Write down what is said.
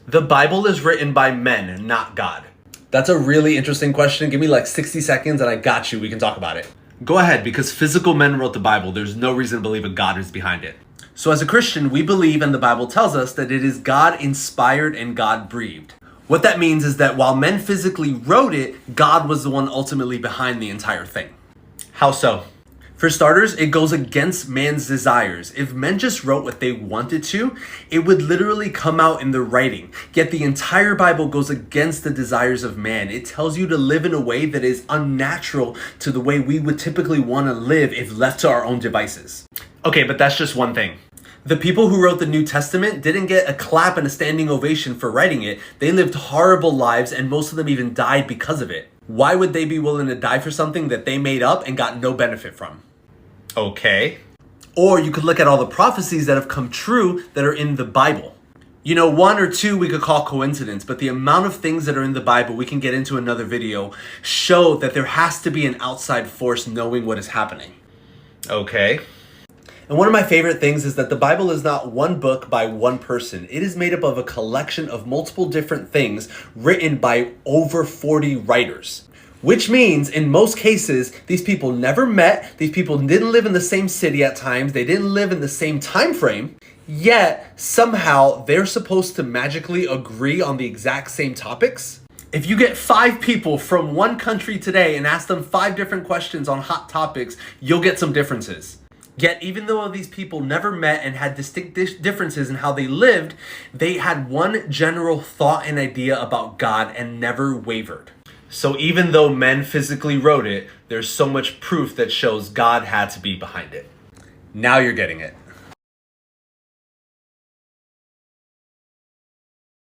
The Bible is written by men, not God. That's a really interesting question. Give me like 60 seconds and I got you. We can talk about it. Go ahead, because physical men wrote the Bible. There's no reason to believe a God is behind it. So as a Christian, we believe, and the Bible tells us, that it is God inspired and God breathed. What that means is that while men physically wrote it, God was the one ultimately behind the entire thing. How so? For starters, it goes against man's desires. If men just wrote what they wanted to, it would literally come out in the writing. Yet the entire Bible goes against the desires of man. It tells you to live in a way that is unnatural to the way we would typically want to live if left to our own devices. Okay, but that's just one thing. The people who wrote the New Testament didn't get a clap and a standing ovation for writing it. They lived horrible lives, and most of them even died because of it. Why would they be willing to die for something that they made up and got no benefit from? Okay. Or you could look at all the prophecies that have come true that are in the Bible. You know, one or two we could call coincidence, but the amount of things that are in the Bible, we can get into another video, show that there has to be an outside force knowing what is happening. Okay. And one of my favorite things is that the Bible is not one book by one person. It is made up of a collection of multiple different things written by over 40 writers. Which means, in most cases, these people never met, these people didn't live in the same city at times, they didn't live in the same time frame, yet somehow they're supposed to magically agree on the exact same topics. If you get 5 people from one country today and ask them 5 different questions on hot topics, you'll get some differences. Yet, even though these people never met and had distinct differences in how they lived, they had one general thought and idea about God and never wavered. So even though men physically wrote it, there's so much proof that shows God had to be behind it. Now you're getting it.